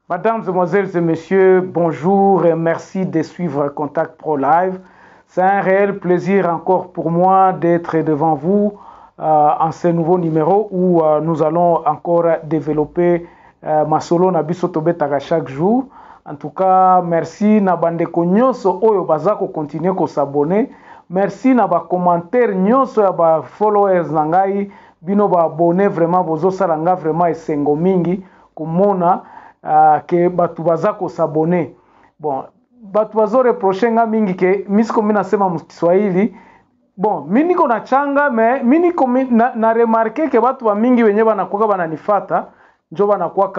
Mesdames, Mesdemoiselles et Messieurs, bonjour et merci de suivre Contact Pro Live. C'est un réel plaisir encore pour moi d'être devant vous en ce nouveau numéro où nous allons encore développer ma solo na biso tobetaka chaque jour. En tout cas, merci na bandeko nyonso oyo bazako continuer ko s'abonner. Merci na ba commentaire nyonso ya ba followers na ngai bino ba abonner vraiment bozo salanga vraiment esengo mingi kumona que batu bazako s'abonner. Bon, batu bazo reprocher nga mingi ke misiko mina sema mu Kiswahili. Bon, mimi niko na changa mais mimi niko na remarquer ke batu ba mingi wenye banakuwa bananifata njo banakuwa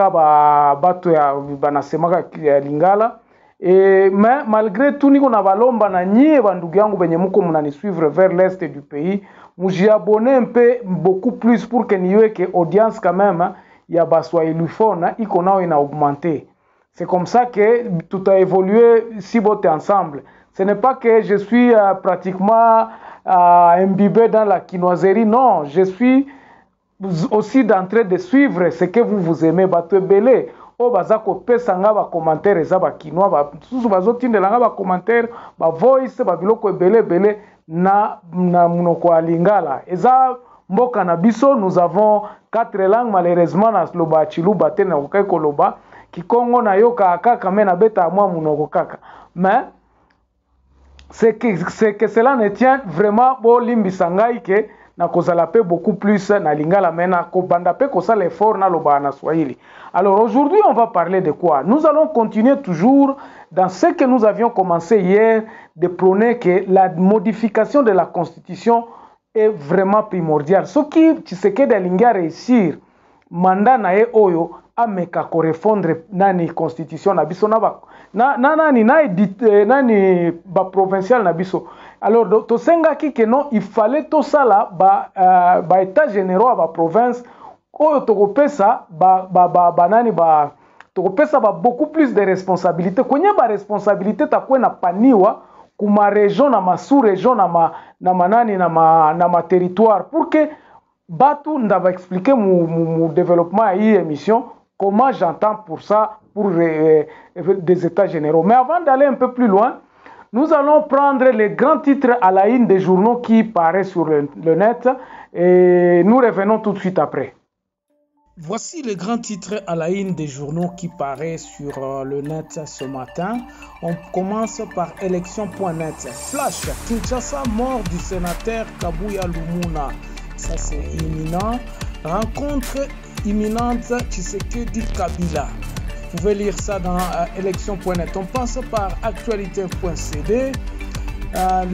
batu ya banasemaka Lingala. Mais malgré tout niko na balomba na nyie bandugu yangu benye muko mnani suivre vers l'est du pays, mujiabonner un peu beaucoup plus pour que niwe que audience quand même ya baswahilifone iko nao ina augmenter. C'est comme ça que tout a évolué si bote ensemble. Ce n'est pas que je suis pratiquement imbibé dans la quinoiserie, non, je suis aussi en train de suivre ce que vous aimez. Bato belé o bazako pesa nga ba commentaire za ba kinois ba susu bazotindela nga ba commentaire ba voice ba biloko belé na munoko ya Lingala. Eza mboka na biso, nous avons 4 langues malheureusement na loba chiluba te na kokai koloba kikongo na yoka kaka me na beta mwa munoko kaka. Mais c'est que cela ne tient vraiment bo limbisa ngai ke na kozala pe beaucoup plus na Lingala mena ko banda pe ko sala effort na loba na Swahili. Alors aujourd'hui on va parler de quoi? Nous allons continuer toujours dans ce que nous avions commencé hier, de prôner que la modification de la constitution est vraiment primordial. Ce qui Tshisekedi alingi réussir mandat na ye oyo ameka correspondre nani constitution na biso na ba nani ba provincial na biso. Alors to senga ki que non, il fallait tout ça là ba état généraux ba province oyo tokopesa nani tokopesa beaucoup plus de responsabilités. Kwenye ba responsabilité takwe na paniwa kuma région na ma sous-région na ma territoire pour que batu ndava expliquer mon développement à y émission comment j'entends pour ça pour des états généraux. Mais avant d'aller un peu plus loin, nous allons prendre les grands titres à la une des journaux qui paraissent sur le net et nous revenons tout de suite après. Voici les grands titres à la une des journaux qui paraissent sur le net ce matin. On commence par élection.net. Flash, Kinshasa, mort du sénateur Kabuya Lumuna. Ça c'est imminent. Rencontre imminente Tshisekedi Kabila. Vous pouvez lire ça dans élection.net. On passe par actualité.cd.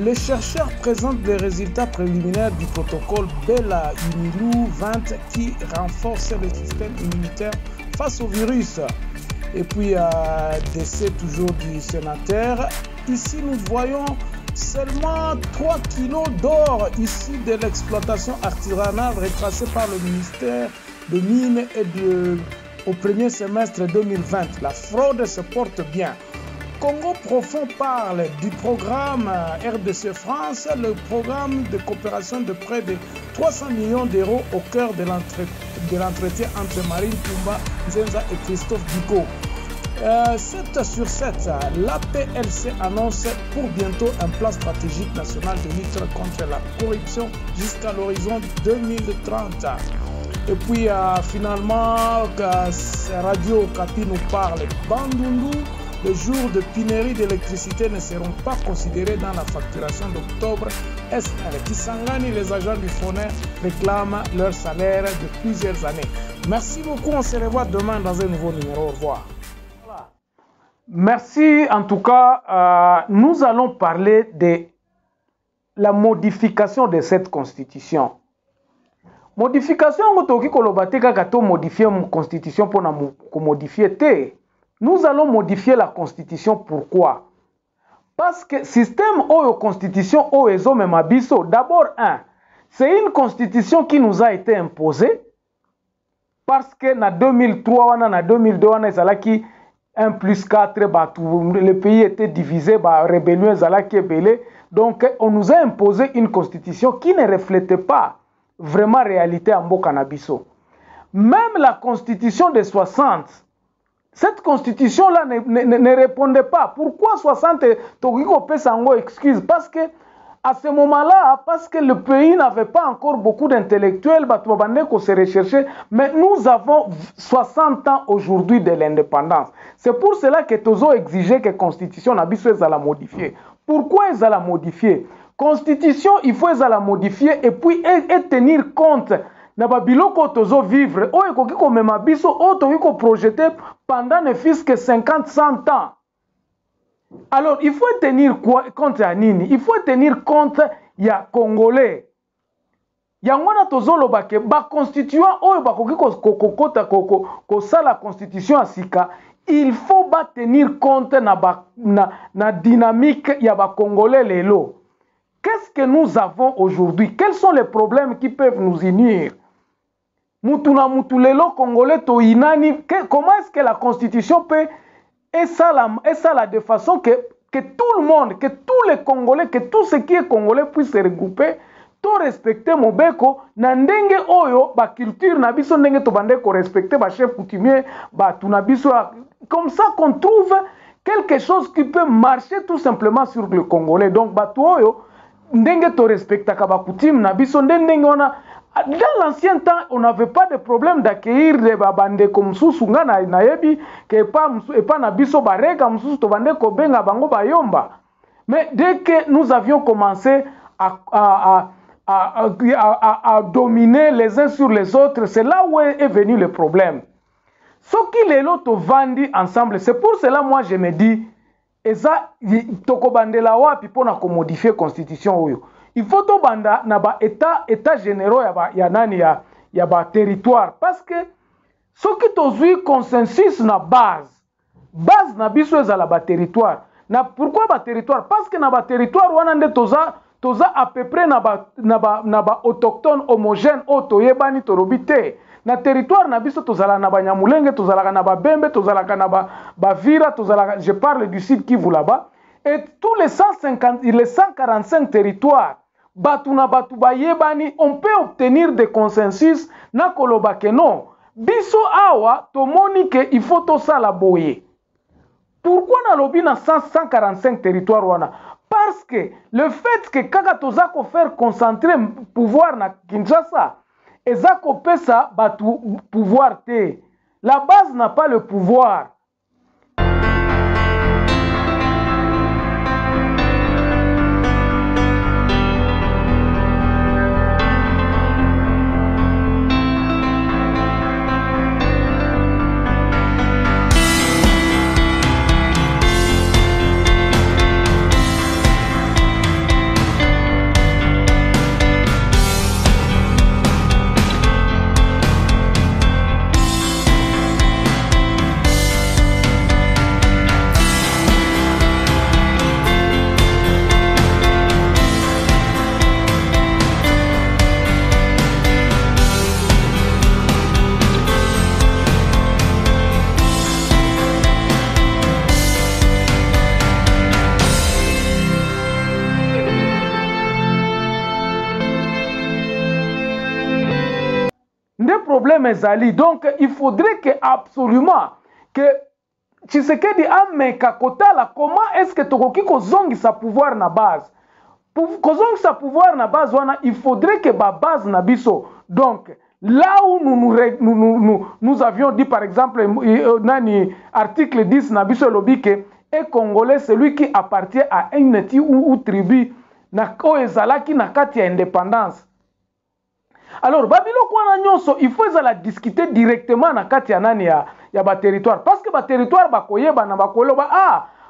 Les chercheurs présentent les résultats préliminaires du protocole Bella Unilu 20 qui renforce le système immunitaire face au virus. Et puis, décès toujours du sénateur. Ici, nous voyons seulement 3 kilos d'or issus de l'exploitation artisanale retracée par le ministère de Mines et au premier semestre 2020. La fraude se porte bien. Congo Profond parle du programme RDC France, le programme de coopération de près de 300 millions d'euros au cœur de l'entretien entre Marine Pumba Nzenza et Christophe Bigot. 7 sur 7, l'APLC annonce pour bientôt un plan stratégique national de lutte contre la corruption jusqu'à l'horizon 2030. Et puis finalement, Radio Okapi nous parle Bandundu. Les jours de pénurie d'électricité ne seront pas considérés dans la facturation d'octobre. Kisangani, les agents du FONER réclament leur salaire de plusieurs années. Merci beaucoup, on se revoit demain dans un nouveau numéro. Au revoir. Voilà. Merci en tout cas. Nous allons parler de la modification de cette constitution. Modification, modifier une constitution pour modifier. Nous allons modifier la constitution. Pourquoi? Parce que système ou constitution ou mabiso, d'abord c'est une constitution qui nous a été imposée parce que en 2003 en 2002 qui 1 plus 4 le pays était divisé par rébellion donc on nous a imposé une constitution qui ne reflétait pas vraiment réalité en Mboka na biso. Même la constitution de 60 Cette constitution-là ne répondait pas. Pourquoi 60 Togiko Pesango excuse? Parce que à ce moment-là, parce que le pays n'avait pas encore beaucoup d'intellectuels, qu'on s'est recherché, mais nous avons 60 ans aujourd'hui de l'indépendance. C'est pour cela que Tozo exigeait que la constitution n'abisse la modifier. Pourquoi ils la modifier? Constitution, il faut la modifier et puis et tenir compte na babiloko tozo vivre. O ekoki ko mema biso o toki ko projeter pendant ne fils que 50-100 ans. Alors, il faut tenir compte ya nini? Il faut tenir compte ya Congolais. Yangwana tozolo bake ba constituant oyo bakoki ko sala constitution asika, il faut ba tenir compte na dynamique ya ba Congolais lelo. Qu'est-ce que nous avons aujourd'hui? Quels sont les problèmes qui peuvent nous unir? Mutuna mutulelo Congolais to inani, comment est-ce que la constitution peut et ça de façon que tout le monde, que tous les Congolais, que tout ce qui est Congolais puisse se regrouper, to respecter Mobeko, na ndenge oyo, ba culture na biso ndenge to bande ko respecter ba chef coutumier, ba tunabiso, comme ça qu'on trouve quelque chose qui peut marcher tout simplement sur le Congolais. Donc ba to oyo ndenge to respecta ka ba coutume na biso ndenge ona. Dans l'ancien temps, on n'avait pas de problème d'accueillir des babande comme Sousunga na yebi que pas na biso bareka msusu to bande ko benga bango bayomba. Mais dès que nous avions commencé à dominer les uns sur les autres, c'est là où est venu le problème. Ce qui les loto vendent ensemble, c'est pour cela moi je me dis eza toko bandela wapi pona ko modifier constitution oyo. Il faut to banda na ba état généraux ya nani ya ba territoire parce que ce qui tozui consensus na base na biso ezala ba territoire. Na pourquoi ba territoire? Parce que na ba territoire wana nde toza à peu près na ba autochtone homogène o toyebani torobite. Na territoire na biso tozala na ba Nyamulenge, tozala na ba Bembe, tozala na ba Vira, tozala, je parle du sud Kivu là-bas. Et tous les 145 territoires Batuna Batuba Yebani, on peut obtenir des consensus na koloba ke non. Biso awa tomoni ke il faut to sala boye. Pourquoi na lobi na 145 territoires wana? Parce que le fait que kaka tozako faire concentrer pouvoir na Kinshasa, ezako pesa batu pouvoir te. La base n'a pas le pouvoir. Problème ezali. Donc il faudrait que absolument que Tshisekedi ameka kotala comment est-ce que tokoki kozongi sa pouvoir na base. Pour kozongi sa pouvoir na base wana, il faudrait que ba base na biso. Donc là où nous avions dit par exemple nani article 10 na biso lobi que est congolais celui qui appartient à une ethnie ou tribu na ko ezalaki na kati ya indépendance. Alors, Babilo kwa nyonso, il faut la discuter directement na kati ya nani ya ba territoire. Parce que ba territoire ba koyeba na ba koloba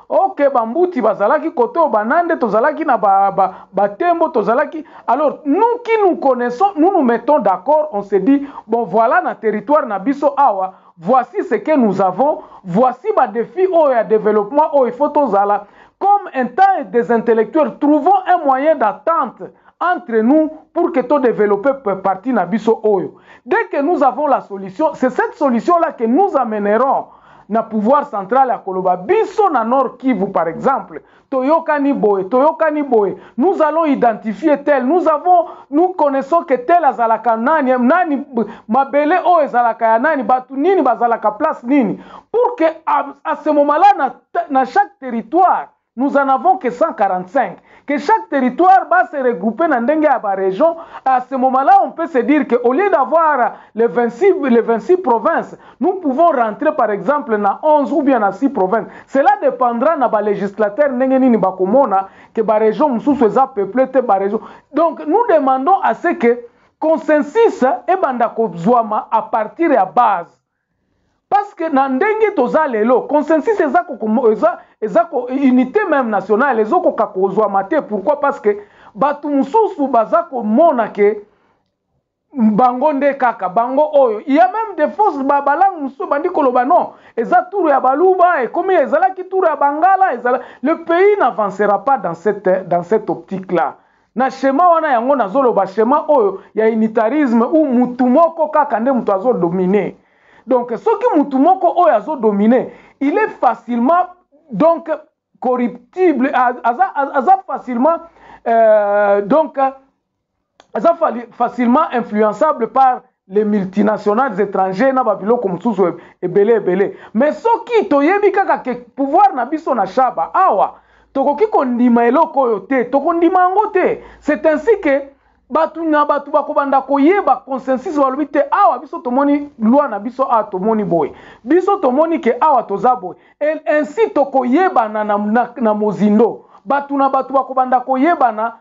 ok bambuti bazalaki kote o banande tozalaki na ba tembo tozalaki. Alors, nous qui nous connaissons, nous mettons d'accord, on se dit bon voilà na territoire na biso awa, voici ce que nous avons, voici ba défi o ya développement o il faut tozala. Comme un temps des intellectuels, trouvons un moyen d'attente entre nous pour que tout développer partie na biso oyo. Dès que nous avons la solution, c'est cette solution là que nous amènerons na pouvoir central ya koloba biso na Nord Kivu par exemple toyokani boye nous allons identifier tel nous connaissons que tel azalaka nani mabele o ezalaka ya nani batu nini bazalaka place nini pour que à ce moment-là na chaque territoire nous en avons que 145. Que chaque territoire va se regrouper dans une région. À ce moment-là, on peut se dire qu'au lieu d'avoir les 26 provinces, nous pouvons rentrer par exemple dans 11 ou bien dans 6 provinces. Cela dépendra de la législateur que la région soit peuplée. Donc nous demandons à ce que consensus et bandakobzwama à partir de la base. Parce que dans ndenge toza lelo consensus ezako unité même nationale ezoko kakozwa mate pourquoi parce que batu mususu bazako mona ke bango nde kaka bango oyo il y a même des forces babalang mususu bandi koloba non eza tour ya baluba et comme ezala ki tour ya bangala ezala le pays n'avancera pas dans cette optique là na schéma wana yango nazoloba schéma oyo ya unitarisme ou mutu moko kaka nde mutu azo dominer. Donc, ce qui Moutoumoko oyazo dominé, il est facilement donc corruptible, facilement influençable par les multinationales étrangères na babilo comme sous ebele. Mais ce qui toyebi kaka ke pouvoir na biso na shaba awa tokoki kondima eloko yote tokondima ngote. C'est ainsi que batu bakobanda koyeba consensus walobi te awa biso tomoni loi na biso a tomoni boy biso tomoni ke awa toza boy et ainsi tokoyeba na mozindo batu bakobanda koyeba na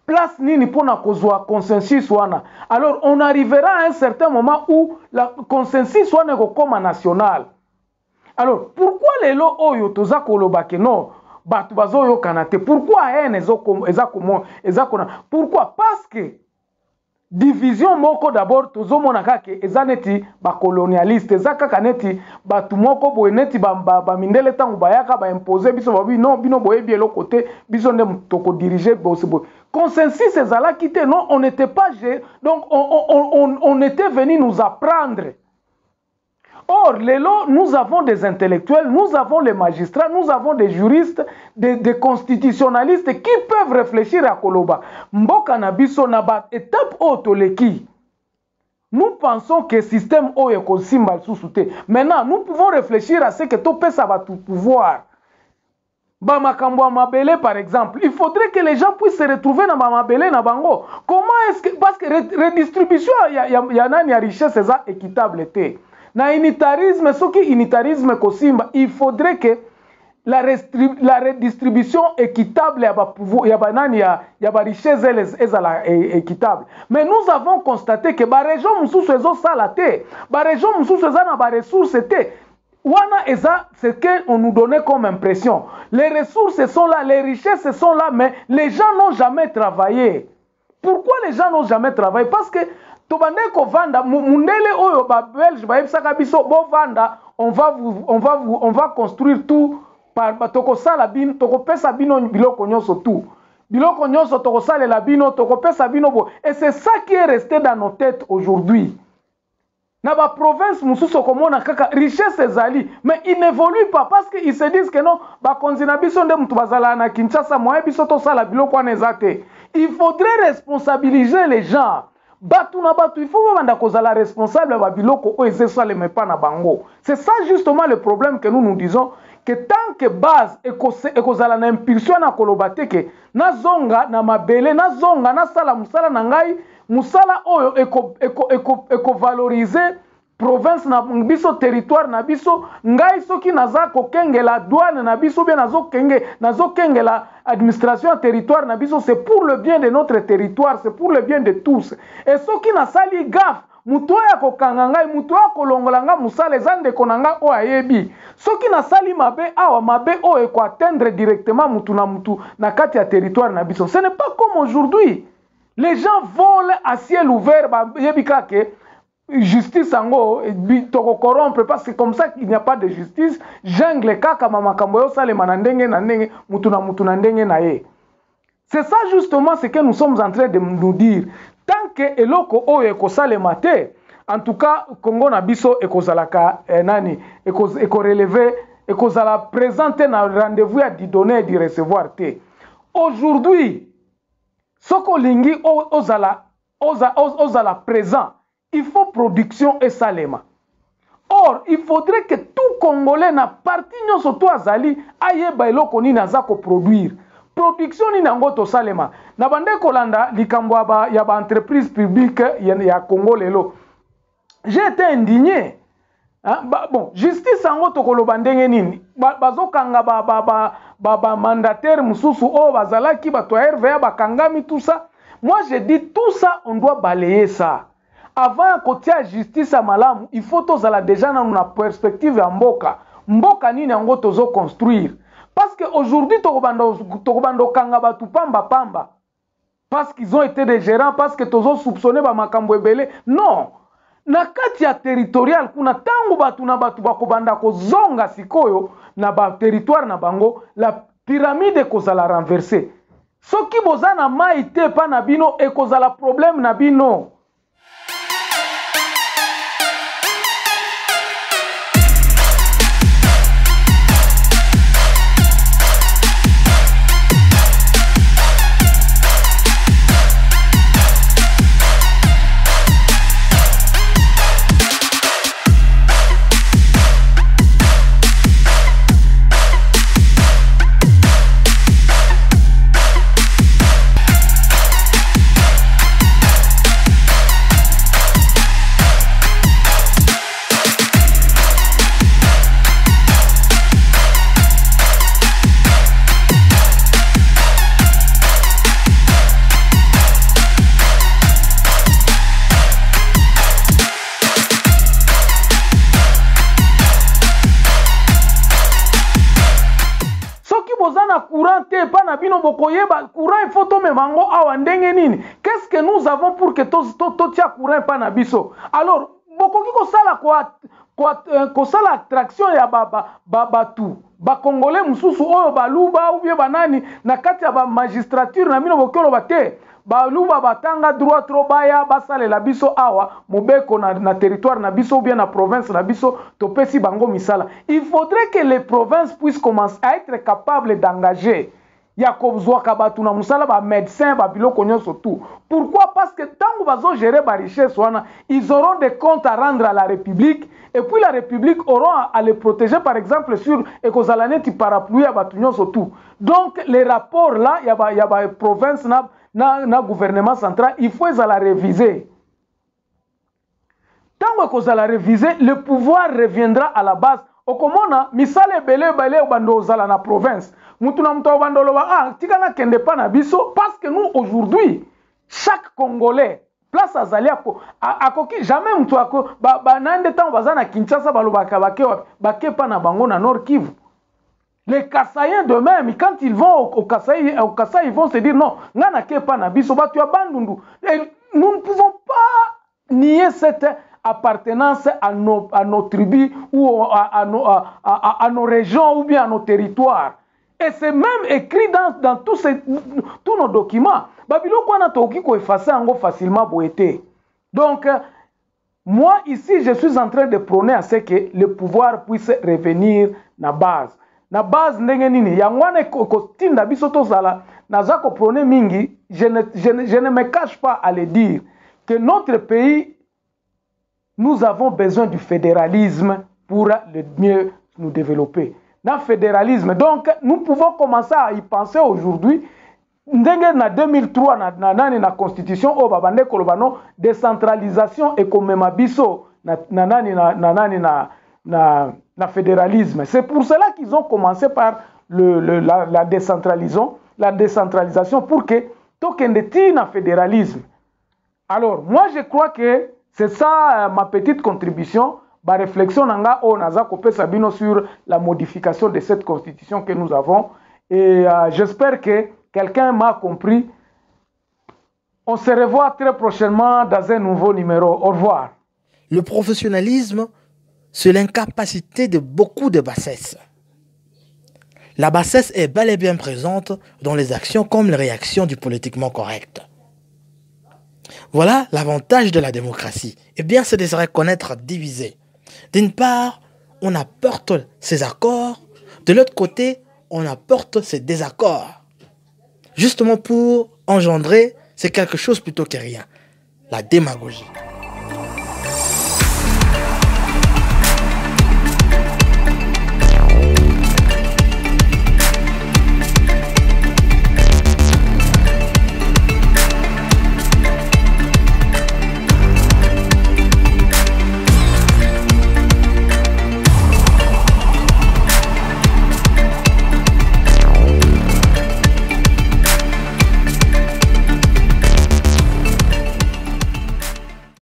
place nini pona kozwa consensus wana. Alors on arrivera à un certain moment où la consensus wana ekokoma national. Alors pourquoi lelo oyo toza koloba ke non batu bazoyo kanate pourquoi haine pourquoi parce que division moko d'abord tozomona kake ezaneti ba colonialiste ezaka neti batu moko boye neti ba mindele tangu bayaka ba imposer biso babi non bino boye bien l'autre côté biso ndem toko diriger bosse boye consensus ezala quitté non on n'était pas donc on était venu nous apprendre. Or, nous avons des intellectuels, nous avons les magistrats, nous avons des juristes, des constitutionnalistes qui peuvent réfléchir à Koloba. Mboka na biso na ba étape otoleki. Nous pensons que le système o est consimbal sous-souté. Maintenant, nous pouvons réfléchir à ce que tout peut savoir tout pouvoir. Bamakambo Mabele par exemple, il faudrait que les gens puissent se retrouver dans Mabele na bango. Comment est-ce que parce que redistribution y a richesse c'est équitable était. Na unitarisme, ce qui unitarisme kosimba, il faudrait que la redistribution équitable y a ba richesse équitable. Mais nous avons constaté que ba région mususu ezo salate, ba région mususu eza na ba ressources était wana eza ce que on nous donnait comme impression. Les ressources sont là, les richesses sont là, mais les gens n'ont jamais travaillé. Pourquoi les gens n'ont jamais travaillé? Parce que tobande ko vanda mundele oyo ba belge ba ebisaka biso bo vanda on va construire tout par toko sala bin toko pesa bino biloko nyonso tout biloko nyonso toko sala la bino toko pesa bino bo et c'est ça qui est resté dans nos têtes aujourd'hui. Na ba province mususu komona kaka richesse ezali mais ils n'évoluent pas parce que ils se disent que non ba konzina biso nde mutu bazala na Kinshasa moye biso to sala biloko wana ezate. Il faudrait responsabiliser les gens. Batu na batu, il faut que la responsable de biloko o ezesa le mepa na bango. C'est ça justement le problème que nous disons que tant que base ekozala na impulsion na kolobate ke na zonga na mabele na zonga na sala musala na ngai musala oyo eko valoriser province na biso territoire na biso ngai soki naza kokengela douane na biso bien nazo kengela administration territoire na biso c'est pour le bien de notre territoire c'est pour le bien de tous et soki na sali gaffe mutu ya kokanga ngai mutu ya kolongola nga musala ezande konanga o ayebi soki na sali mabe awa mabe o eko atteindre directement mutu na kati ya territoire na biso. Ce n'est pas comme aujourd'hui. Les gens volent à ciel ouvert yebika ke justice ango toko corrompre parce que comme ça qu'il n'y a pas de justice jungle kaka mamakambo yo sale manandenge na ndenge mutu na ndenge na ye. C'est ça justement ce que nous sommes en train de nous dire. Tant que eloko oyo ko sale mate en tout cas Congo na biso ekozalaka nani ekorelever ekozala présenter na rendez-vous ya di donner et di recevoir te. Aujourd'hui soko lingi ozala présent, il faut production et salema. Or, il faudrait que tout Congolais na parti nyonso to azali ayeba eloko nini aza ko produire. Production ni nango to salema. Na bande kolanda likambo ya ba entreprise publique ya Congo lelo. J'ai été indigné. Hein? Bon, justice ango to koloba ndenge nini? Bazokanga ba mandataire mususu o bazalaki bato ya RVA bakangami tout ça. Moi je dis tout ça on doit balayer ça. Avant côté ya justice à malamu, il faut tozala déjà na perspective ya mboka. Mboka nini yango tozo construire. Parce que aujourd'hui tokobando kanga batu pamba. Parce qu'ils ont été des gérants, parce que tozo soupçonné ba makambo ebele. Non. Na kati ya territorial kuna tangu batu na batu bakobanda ko zonga sikoyo na ba territoire na bango, la pyramide kozala renversée. Soki bozana maite pa na bino ekozala problème na bino. Qu'est-ce que nous avons pour que tout tia courant pas na biso? Alors, bokoki ko sala ko sala attraction ya batu ba congolais mususu oyo baluba ou bien banani na kati ya ba magistrature na bino bokolo bate baluba batanga droit trop baya basale la biso awa mobeko na territoire na biso ou bien na province na biso topesi bango misala. Il faudrait que les provinces puissent commencer à être capables d'engager Yakobzwa kabatu na musala ba médecin ba biloko nyonso tout. Pourquoi? Parce que tant bazo gérer ba richesse wana, ils auront des comptes à rendre à la République et puis la République aura à les protéger par exemple sur ekozalane parapluie à batu nyonso tout. Donc les rapports là, il y a ba province na gouvernement central, il faut les la réviser. Tant que la réviser, le pouvoir reviendra à la base. Okomona misale bele bando zala na province. Mutuna mto bandoloba tikana kende pa na biso parce que nous aujourd'hui chaque Congolais place azalia akoki jamais mtu ako nande tango bazana Kinshasa balobaka bake pa na bango na Nord Kivu. Les Kassaïens de même quand ils vont au Kasaï ils vont se dire non ngana ke pa na biso batu ya bandundu. Et nous ne pouvons pas nier cette appartenance à nos tribus ou à nos régions ou bien à nos territoires. Et c'est même écrit dans tous nos documents. Babylon a effacer facilement boité. Donc, moi ici, je suis en train de prôner à ce que le pouvoir puisse revenir na base. Na base ndenge nini yangwane kotinda biso tozala nazako prôner mingi, je ne me cache pas à le dire que notre pays, nous avons besoin du fédéralisme pour le mieux nous développer. Dans le fédéralisme, donc nous pouvons commencer à y penser aujourd'hui. Ndenge na 2003 na constitution o babande kolobano décentralisation et comme biso na fédéralisme. C'est pour cela qu'ils ont commencé par la décentralisation pour que tokende ti na fédéralisme. Alors moi je crois que c'est ça ma petite contribution. Ma réflexion nanga o naza kopesa bino sur la modification de cette constitution que nous avons et j'espère que quelqu'un m'a compris. On se revoit très prochainement dans un nouveau numéro. Au revoir. Le professionnalisme, c'est l'incapacité de beaucoup de bassesse. La bassesse est bel et bien présente dans les actions comme les réactions du politiquement correct. Voilà l'avantage de la démocratie. Eh bien, c'est de se reconnaître divisé. D'une part, on apporte ses accords. De l'autre côté, on apporte ses désaccords. Justement pour engendrer, c'est quelque chose plutôt que rien. La démagogie.